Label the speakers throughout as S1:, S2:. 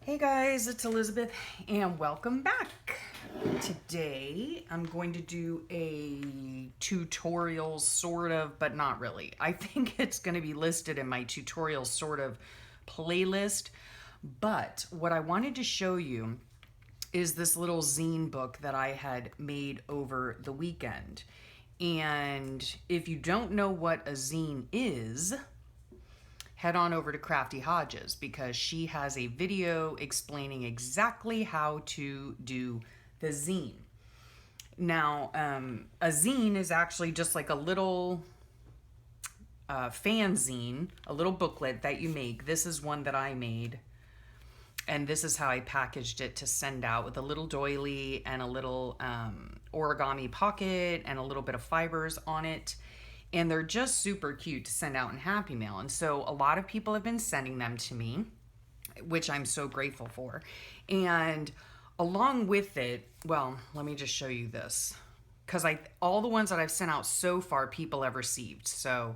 S1: Hey guys, it's Elizabeth and welcome back. Today I'm going to do a tutorial sort of, but not really. I think it's going to be listed in my tutorial sort of playlist. But what I wanted to show you is this little zine book that I had made over the weekend. And if you don't know what a zine is, head on over to Crafty Hodges because she has a video explaining exactly how to do the zine. Now, a zine is actually just like a little fanzine, a little booklet that you make. This is one that I made, and this is how I packaged it to send out with a little doily and a little origami pocket and a little bit of fibers on it. And they're just super cute to send out in Happy Mail. And so a lot of people have been sending them to me, which I'm so grateful for. And along with it, well, let me just show you this. Because all the ones that I've sent out so far, people have received. So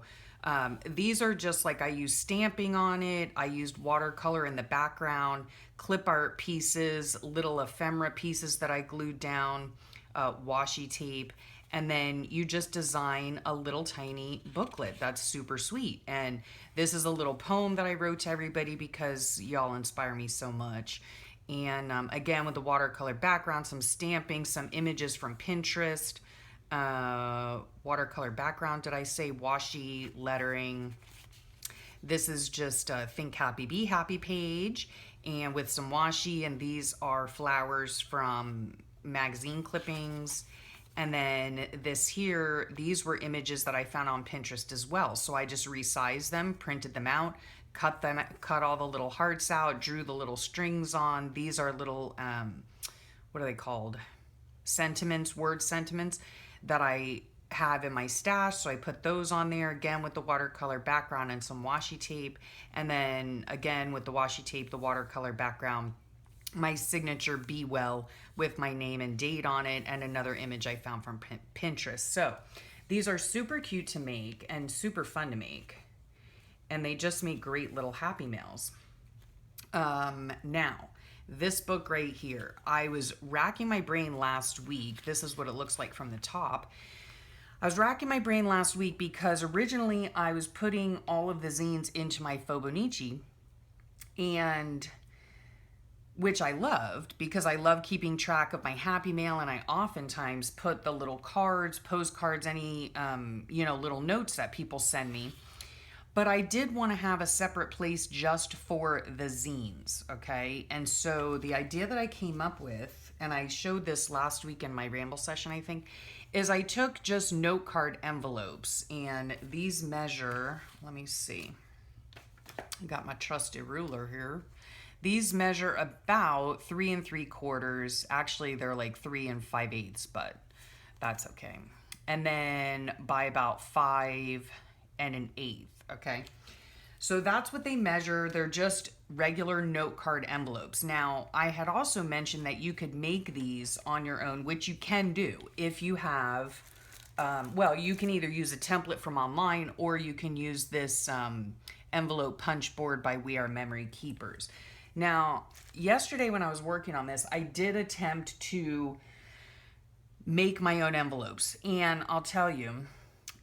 S1: these are just like I used stamping on it. I used watercolor in the background, clip art pieces, little ephemera pieces that I glued down, washi tape. And then you just design a little tiny booklet that's super sweet. And this is a little poem that I wrote to everybody because y'all inspire me so much. And again, with the watercolor background, some stamping, some images from Pinterest, watercolor background, did I say washi lettering? This is just a Think Happy, Be Happy page, and with some washi, and these are flowers from magazine clippings. And then this here, these were images that I found on Pinterest as well. So I just resized them, printed them out, cut all the little hearts out, drew the little strings on. These are little, what are they called? Sentiments, word sentiments that I have in my stash. So I put those on there again with the watercolor background and some washi tape. And then again with the washi tape, the watercolor background, my signature Be Well with my name and date on it, and another image I found from Pinterest. So these are super cute to make and super fun to make, and they just make great little Happy Mails. Now, this book right here, I was racking my brain last week. This is what it looks like from the top. I was racking my brain last week because originally I was putting all of the zines into my Fobonichi, and which I loved because I love keeping track of my Happy Mail, and I oftentimes put the little cards, postcards, any little notes that people send me. But I did want to have a separate place just for the zines, okay? And so the idea that I came up with, and I showed this last week in my ramble session, I think, is I took just note card envelopes, and these measure, let me see, I got my trusty ruler here. These measure about 3 3/4. Actually, they're like 3 5/8, but that's okay. And then by about 5 1/8, okay? So that's what they measure. They're just regular note card envelopes. Now, I had also mentioned that you could make these on your own, which you can do if you have, you can either use a template from online or you can use this envelope punch board by We Are Memory Keepers. Now, yesterday when I was working on this, I did attempt to make my own envelopes. And I'll tell you,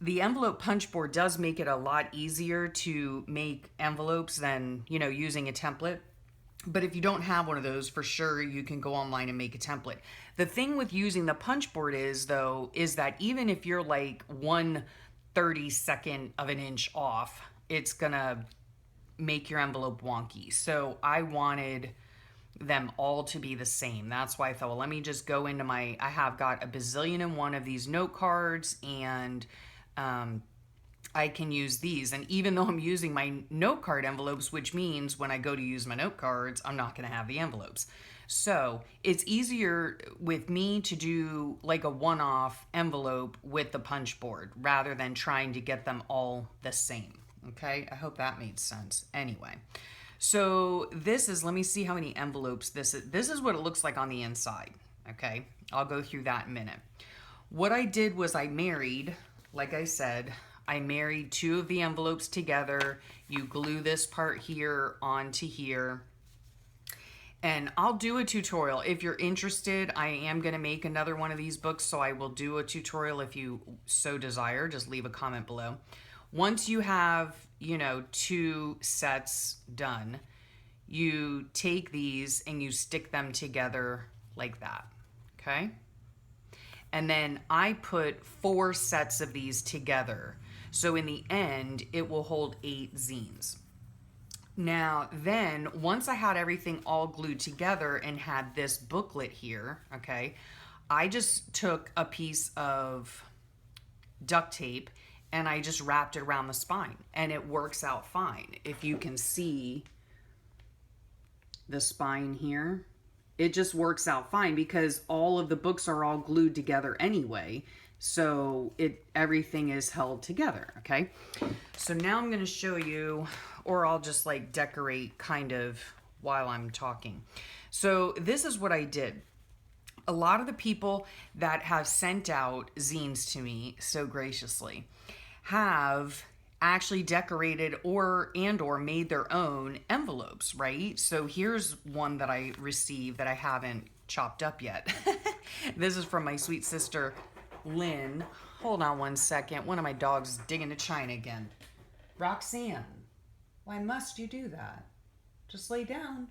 S1: the envelope punch board does make it a lot easier to make envelopes than, using a template. But if you don't have one of those, for sure, you can go online and make a template. The thing with using the punch board is that even if you're like 1/32 of an inch off, it's gonna make your envelope wonky. So I wanted them all to be the same. That's why I thought, well, let me just go into I have got a bazillion and one of these note cards, and I can use these. And even though I'm using my note card envelopes, which means when I go to use my note cards, I'm not going to have the envelopes. So it's easier with me to do like a one-off envelope with the punch board rather than trying to get them all the same. Okay, I hope that made sense. Anyway, so this is, let me see how many envelopes this is. This is what it looks like on the inside. Okay, I'll go through that in a minute. What I did was I married, like I said, I married two of the envelopes together. You glue this part here onto here. And I'll do a tutorial if you're interested. I am going to make another one of these books, so I will do a tutorial if you so desire. Just leave a comment below. Once you have, 2 sets done, you take these and you stick them together like that, okay? And then I put 4 sets of these together. So in the end, it will hold 8 zines. Now, then, once I had everything all glued together and had this booklet here, okay, I just took a piece of duct tape and I just wrapped it around the spine, and it works out fine. If you can see the spine here, it just works out fine because all of the books are all glued together anyway. So everything is held together, okay? So now I'm going to show you, or I'll just like decorate kind of while I'm talking. So this is what I did. A lot of the people that have sent out zines to me so graciously have actually decorated or made their own envelopes, right? So here's one that I received that I haven't chopped up yet. This is from my sweet sister, Lynn. Hold on one second. One of my dogs is digging the china again. Roxanne, why must you do that? Just lay down.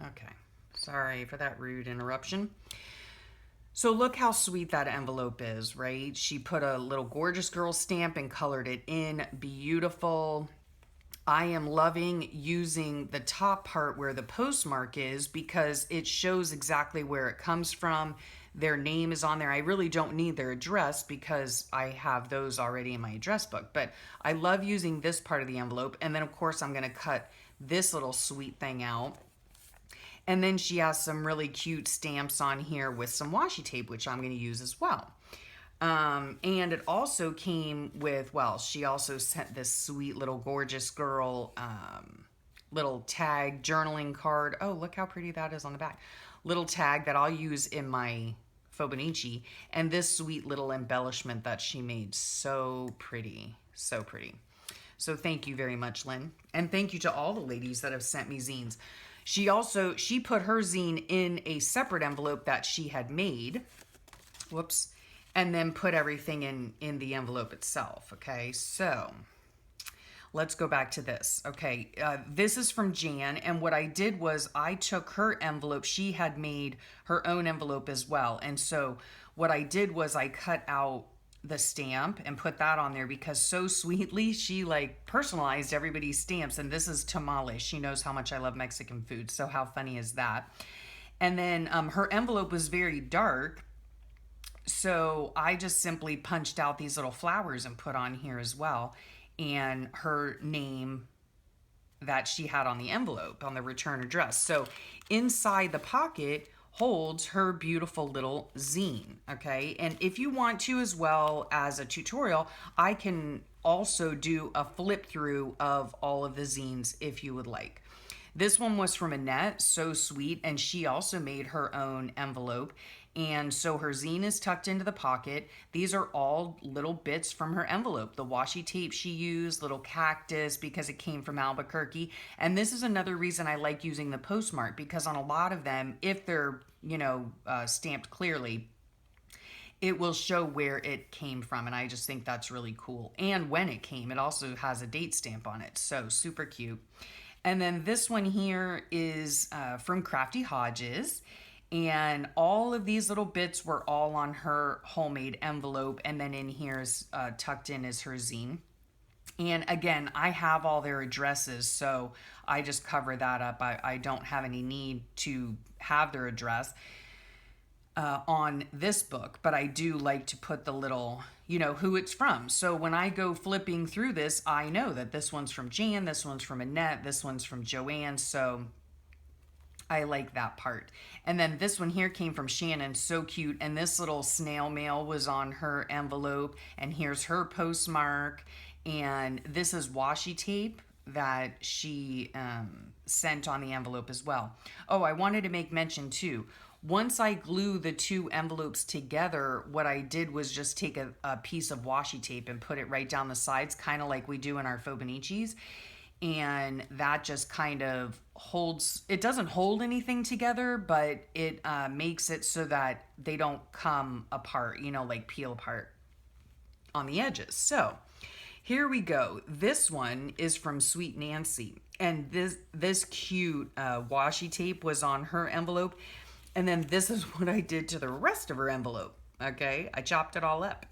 S1: Okay. Sorry for that rude interruption. So look how sweet that envelope is, right? She put a little gorgeous girl stamp and colored it in. Beautiful. I am loving using the top part where the postmark is because it shows exactly where it comes from. Their name is on there. I really don't need their address because I have those already in my address book. But I love using this part of the envelope. And then, of course, I'm going to cut this little sweet thing out. And then she has some really cute stamps on here with some washi tape, which I'm going to use as well. And it also came with, well, she also sent this sweet little gorgeous girl little tag journaling card. Oh, look how pretty that is on the back. Little tag that I'll use in my Fobonichi. And this sweet little embellishment that she made. So pretty. So pretty. So thank you very much, Lynn. And thank you to all the ladies that have sent me zines. She put her zine in a separate envelope that she had made. Whoops. And then put everything in the envelope itself. Okay, so let's go back to this. Okay, this is from Jan. And what I did was I took her envelope. She had made her own envelope as well. And so what I did was I cut out the stamp and put that on there because so sweetly she like personalized everybody's stamps. And this is tamales. She knows how much I love Mexican food. So how funny is that? And then her envelope was very dark. So I just simply punched out these little flowers and put on here as well. And her name that she had on the envelope, on the return address. So inside the pocket holds her beautiful little zine, okay? And if you want to as well as a tutorial, I can also do a flip through of all of the zines if you would like. This one was from Annette, so sweet, and she also made her own envelope. And so her zine is tucked into the pocket. These are all little bits from her envelope. The washi tape she used, little cactus because it came from Albuquerque. And this is another reason I like using the postmark because on a lot of them, if they're, stamped clearly, it will show where it came from. And I just think that's really cool. And when it came, it also has a date stamp on it. So super cute. And then this one here is from Crafty Hodges. And all of these little bits were all on her homemade envelope. And then in here is tucked in is her zine. And again, I have all their addresses, so I just cover that up. I don't have any need to have their address on this book, but I do like to put the little, who it's from. So when I go flipping through this, I know that this one's from Jan, this one's from Annette, this one's from Joanne. So I like that part. And then this one here came from Shannon, so cute. And this little snail mail was on her envelope. And here's her postmark. And this is washi tape that she sent on the envelope as well. Oh, I wanted to make mention too. Once I glue the 2 envelopes together, what I did was just take a piece of washi tape and put it right down the sides, kind of like we do in our Fobonichis. and that just kind of holds, it doesn't hold anything together, but it makes it so that they don't come apart, you know, like peel apart on the edges. So here we go. This one is from Sweet Nancy, and this cute washi tape was on her envelope, and then this is what I did to the rest of her envelope. Okay, I chopped it all up.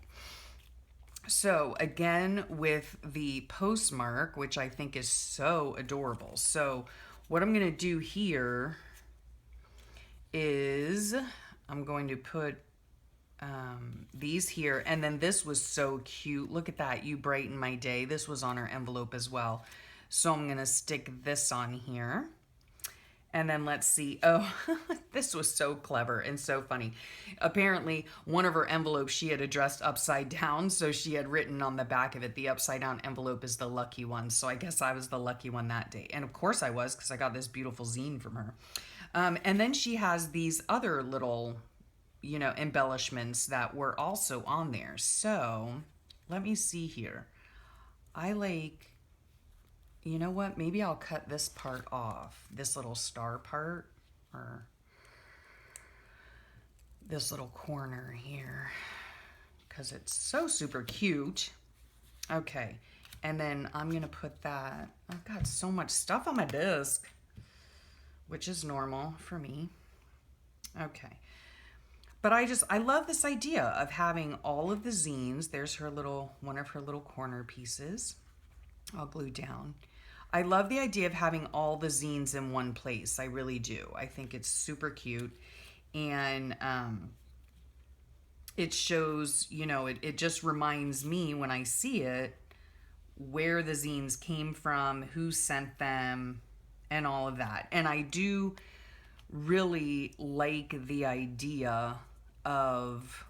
S1: So again, with the postmark, which I think is so adorable. So what I'm gonna do here is I'm going to put these here, and then this was so cute. Look at that, you brighten my day. This was on her envelope as well. So I'm gonna stick this on here. And then let's see. Oh, this was so clever and so funny. Apparently, one of her envelopes she had addressed upside down. So she had written on the back of it, the upside down envelope is the lucky one. So I guess I was the lucky one that day. And of course I was, because I got this beautiful zine from her. And then she has these other little, you know, embellishments that were also on there. So let me see here. I like... You know what? Maybe I'll cut this part off. This little star part, or this little corner here, because it's so super cute. Okay, and then I'm gonna put that. I've got so much stuff on my desk, which is normal for me. Okay, but I love this idea of having all of the zines. There's her little, one of her little corner pieces. I'll glue down. I love the idea of having all the zines in one place. I really do. I think it's super cute. And it shows, you know, it just reminds me when I see it where the zines came from, who sent them, and all of that. And I do really like the idea of,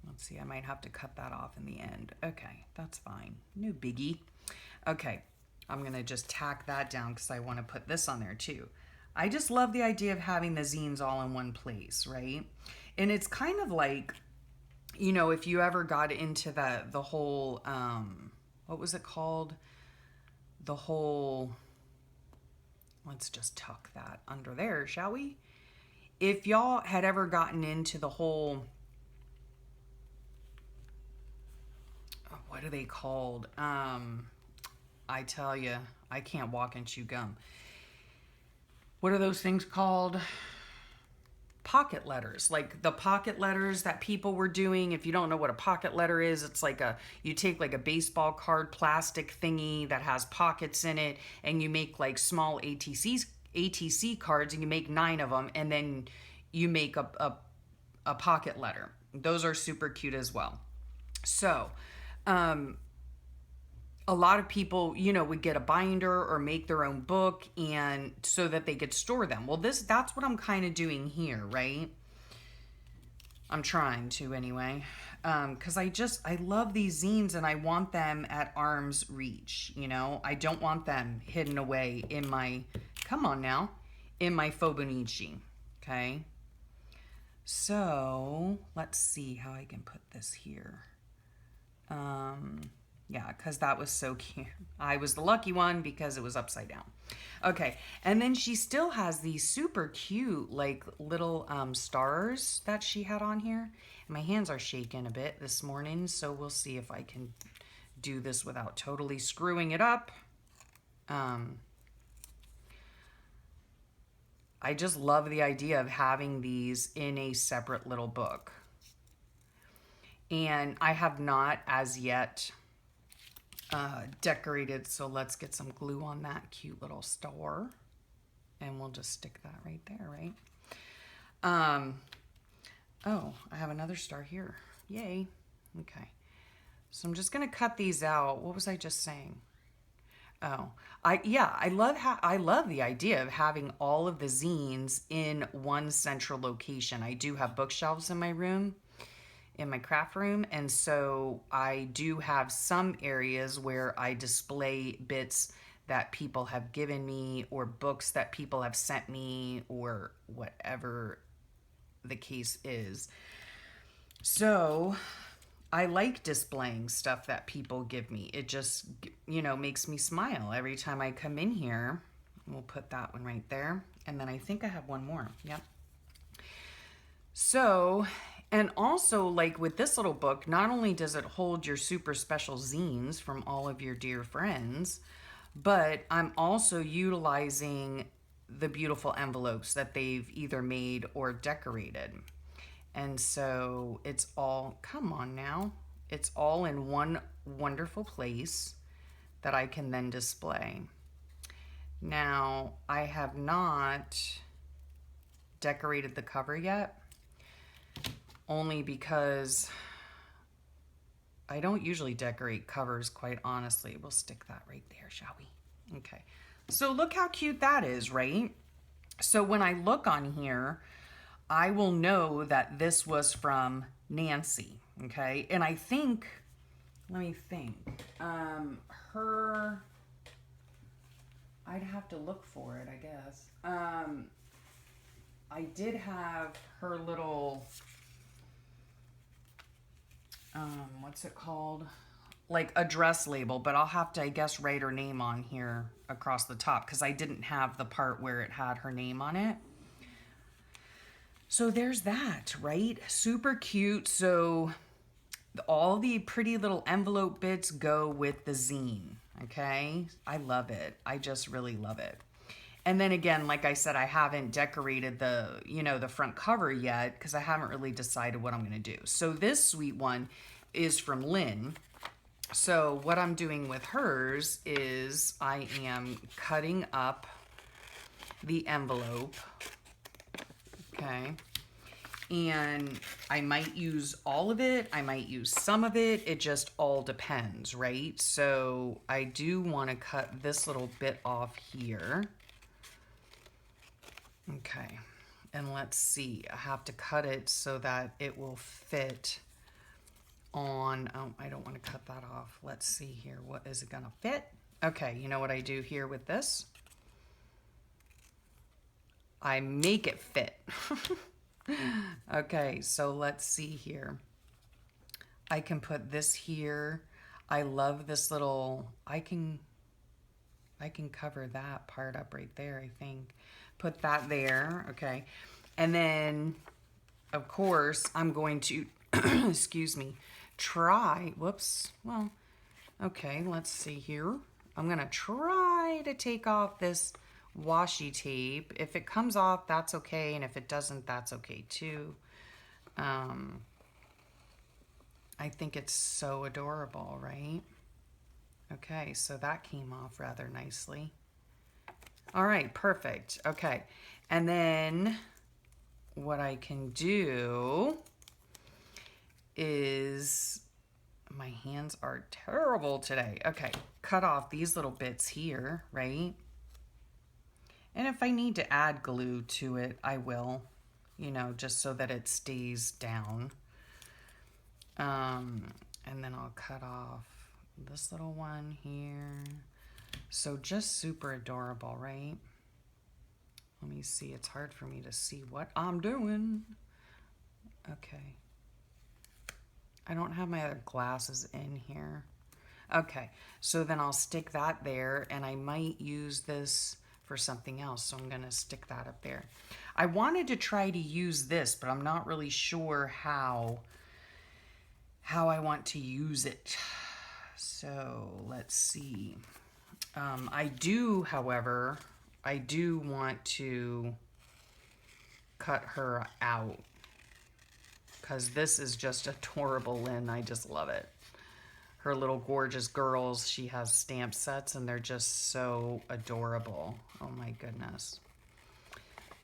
S1: let's see, I might have to cut that off in the end. Okay, that's fine. No biggie. Okay. I'm going to just tack that down because I want to put this on there too. I just love the idea of having the zines all in one place, right? And it's kind of like, you know, if you ever got into the whole, what was it called? The whole, let's just tuck that under there, shall we? If y'all had ever gotten into the whole, what are they called? I tell you, I can't walk and chew gum. What are those things called? Pocket letters. Like the pocket letters that people were doing. If you don't know what a pocket letter is, it's like you take like a baseball card plastic thingy that has pockets in it, and you make like small ATC cards, and you make 9 of them, and then you make a pocket letter. Those are super cute as well. So, a lot of people, you know, would get a binder or make their own book, and so that they could store them. Well, that's what I'm kind of doing here, right? I'm trying to anyway. Because I love these zines, and I want them at arm's reach, you know? I don't want them hidden away in my, come on now, in my Fobonichi, okay? So, let's see how I can put this here. Yeah, because that was so cute. I was the lucky one because it was upside down. Okay, and then she still has these super cute, like, little stars that she had on here. And my hands are shaking a bit this morning, so we'll see if I can do this without totally screwing it up. I just love the idea of having these in a separate little book. And I have not as yet decorated, so let's get some glue on that cute little star, and we'll just stick that right there, right? Oh, I have another star here. Yay. Okay, so I'm just gonna cut these out. What was I just saying? Oh, I love the idea of having all of the zines in one central location. I do have bookshelves in my room, in my craft room, and so I do have some areas where I display bits that people have given me, or books that people have sent me, or whatever the case is. So I like displaying stuff that people give me. It just, makes me smile every time I come in here. We'll put that one right there. And then I think I have one more. Yep. So, and also like with this little book, not only does it hold your super special zines from all of your dear friends, but I'm also utilizing the beautiful envelopes that they've either made or decorated. And so it's all, come on now, it's all in one wonderful place that I can then display. Now, I have not decorated the cover yet, only because I don't usually decorate covers, quite honestly. We'll stick that right there, shall we? Okay. So look how cute that is, right? So when I look on here, I will know that this was from Nancy, okay? And I think, let me think, I'd have to look for it, I guess. I did have her little, what's it called? Like address label, but I'll have to, I guess, write her name on here across the top because I didn't have the part where it had her name on it. So there's that, right? Super cute. So all the pretty little envelope bits go with the zine, okay? I love it. I just really love it. And then again, like I said, I haven't decorated the, the front cover yet because I haven't really decided what I'm going to do. So this sweet one is from Lynn. So what I'm doing with hers is I am cutting up the envelope. Okay. And I might use all of it. I might use some of it. It just all depends, right? So I do want to cut this little bit off here. Okay. And let's see. I have to cut it so that it will fit on, oh, I don't want to cut that off. Let's see here. What is it going to fit? Okay. You know what I do here with this? I make it fit. Okay, so let's see here. I can put this here. I love this little, I can cover that part up right there, I think. Put that there, okay. And then, of course, I'm going to, excuse me, okay, let's see here. I'm gonna try to take off this washi tape. If it comes off, that's okay, and if it doesn't, that's okay too. I think it's so adorable, right? Okay, so that came off rather nicely. All right, perfect. Okay, and then what I can do is, my hands are terrible today. Okay, cut off these little bits here, right? And if I need to add glue to it, I will, just so that it stays down. And then I'll cut off this little one here. So just super adorable, right? Let me see. It's hard for me to see what I'm doing. Okay. I don't have my other glasses in here. Okay. So then I'll stick that there, and I might use this for something else. So I'm going to stick that up there. I wanted to try to use this, but I'm not really sure how I want to use it. So let's see. I do, however, I do want to cut her out because this is just adorable, Lynn. I just love it. Her little gorgeous girls, she has stamp sets and they're just so adorable. Oh my goodness.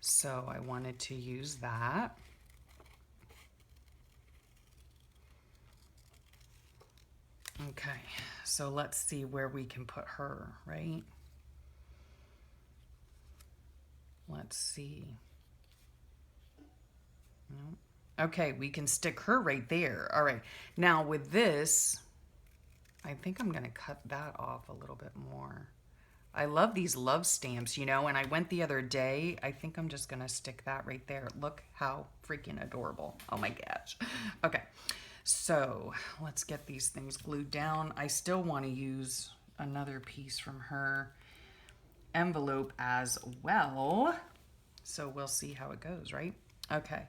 S1: So I wanted to use that. Okay, so let's see where we can put her, right? Let's see. No. Okay, we can stick her right there. All right, now with this, I think I'm gonna cut that off a little bit more. I love these love stamps, and I went the other day. I think I'm just gonna stick that right there. Look how freaking adorable. Oh my gosh. Okay, So let's get these things glued down. I still want to use another piece from her envelope as well. So we'll see how it goes, right? Okay.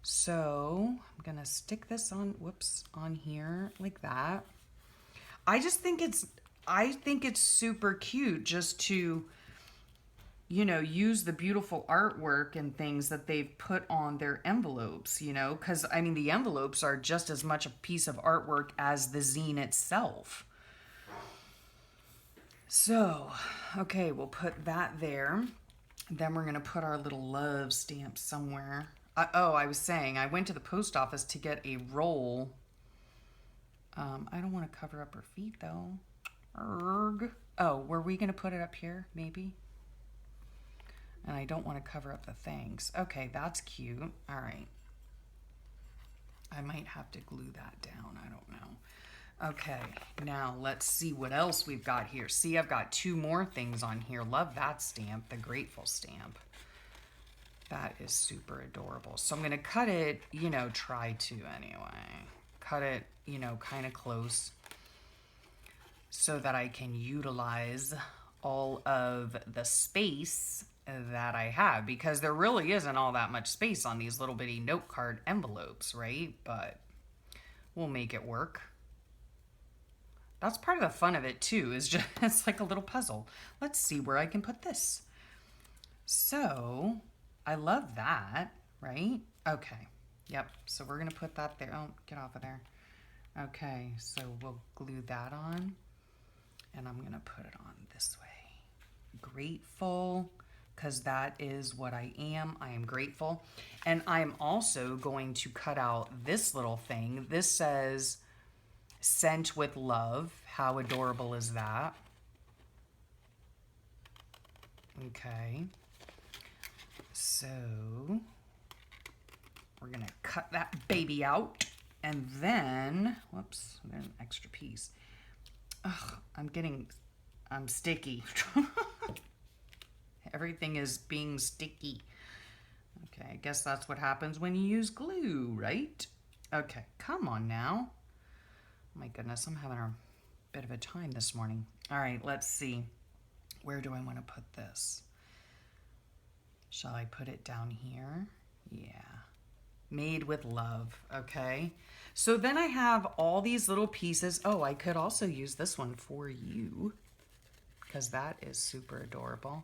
S1: So I'm gonna stick this on, on here like that. I think it's super cute just to, you know, use the beautiful artwork and things that they've put on their envelopes, you know, because I mean, the envelopes are just as much a piece of artwork as the zine itself. So, okay, we'll put that there. Then we're going to put our little love stamp somewhere. I was saying, I went to the post office to get a roll. I don't want to cover up her feet, though. Erg. Oh, were we going to put it up here, maybe? And I don't want to cover up the things. Okay, that's cute. All right. I might have to glue that down. I don't know. Okay, now let's see what else we've got here. See, I've got 2 more things on here. Love that stamp, the grateful stamp. That is super adorable. So I'm going to cut it, you know, try to anyway. Cut it, you know, kind of close so that I can utilize all of the space that I have, because there really isn't all that much space on these little bitty note card envelopes, right? But we'll make it work. That's part of the fun of it too, is just, it's like a little puzzle. Let's see where I can put this. So I love that, right? Okay. Yep. So we're going to put that there. Oh, get off of there. Okay. So we'll glue that on, and I'm going to put it on this way. Grateful, because that is what I am. I am grateful. And I'm also going to cut out this little thing. This says sent with love. How adorable is that? Okay. So we're going to cut that baby out, and then, whoops, there's an extra piece. Ugh, I'm sticky. Everything is being sticky. Okay, I guess that's what happens when you use glue, right? Okay, come on now. Oh my goodness, I'm having a bit of a time this morning. All right, let's see. Where do I want to put this? Shall I put it down here? Yeah. Made with love, okay? So then I have all these little pieces. Oh, I could also use this one for you, because that is super adorable.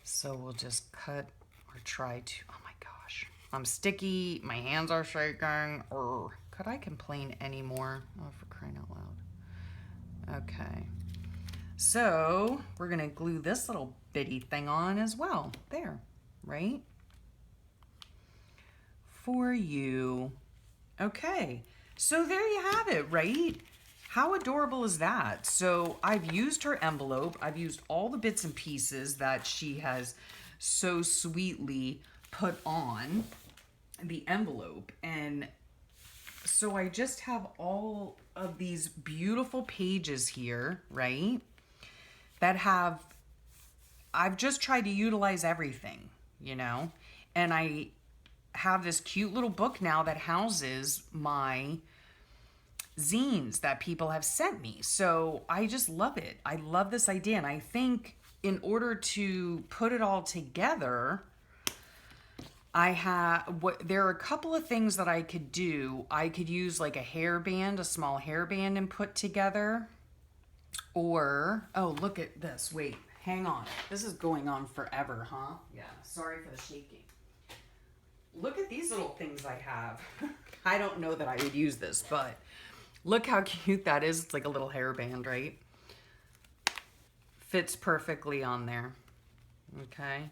S1: So we'll just cut or try to, oh my gosh. I'm sticky, my hands are shaking. Could I complain anymore? Oh, for crying out loud. Okay. So we're gonna glue this little bitty thing on as well. There, right? For you. Okay, so there you have it, right? How adorable is that? So I've used her envelope. I've used all the bits and pieces that she has so sweetly put on the envelope. And so I just have all of these beautiful pages here, right? That I've just tried to utilize everything, you know? And I have this cute little book now that houses my zines that people have sent me. So I just love it. I love this idea. And I think in order to put it all together, there are a couple of things that I could do. I could use like a hairband, a small hairband, and put together. Or, oh, look at this. Wait, hang on. This is going on forever, huh? Yeah, sorry for the shaking. Look at these little things I have. I don't know that I would use this, but look how cute that is. It's like a little hairband, right? Fits perfectly on there. Okay.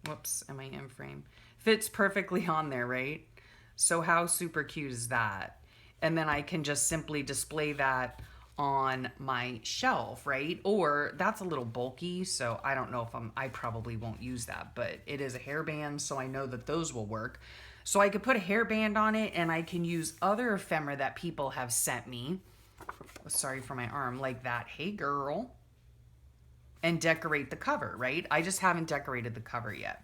S1: Whoops, am I in frame? Fits perfectly on there, right? So how super cute is that? And then I can just simply display that on my shelf, right? Or that's a little bulky, so I don't know if I probably won't use that, but it is a hairband, so I know that those will work. So I could put a hairband on it, and I can use other ephemera that people have sent me. Sorry for my arm, like that. Hey, girl. And decorate the cover, right? I just haven't decorated the cover yet.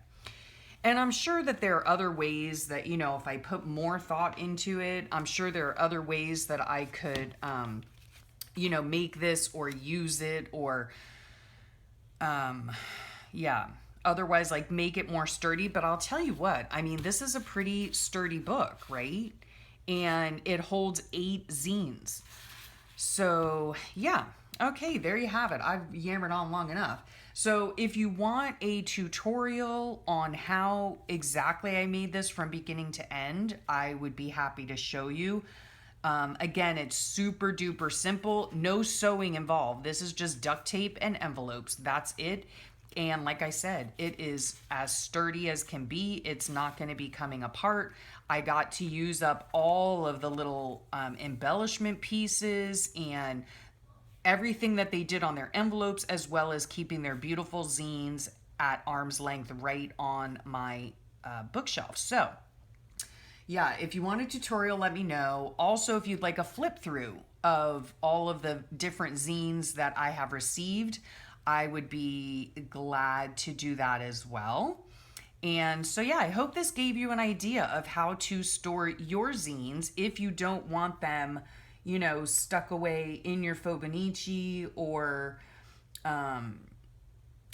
S1: And I'm sure that there are other ways that, you know, if I put more thought into it, I'm sure there are other ways that I could, you know, make this or use it or, yeah, otherwise, like, make it more sturdy. But I'll tell you what, I mean, this is a pretty sturdy book, right? And it holds 8 zines. So, yeah. Okay, there you have it. I've yammered on long enough. So, if you want a tutorial on how exactly I made this from beginning to end, I would be happy to show you. Again, it's super duper simple. No sewing involved. This is just duct tape and envelopes. That's it. And like I said, it is as sturdy as can be. It's not going to be coming apart. I got to use up all of the little embellishment pieces and everything that they did on their envelopes, as well as keeping their beautiful zines at arm's length right on my bookshelf. So yeah, if you want a tutorial, let me know. Also, if you'd like a flip through of all of the different zines that I have received, I would be glad to do that as well. And so, yeah, I hope this gave you an idea of how to store your zines if you don't want them, you know, stuck away in your Fauxbonichi or,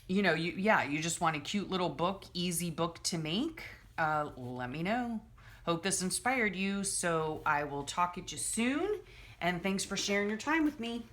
S1: you know, you just want a cute little book, easy book to make. Let me know. Hope this inspired you. So I will talk at you soon. And thanks for sharing your time with me.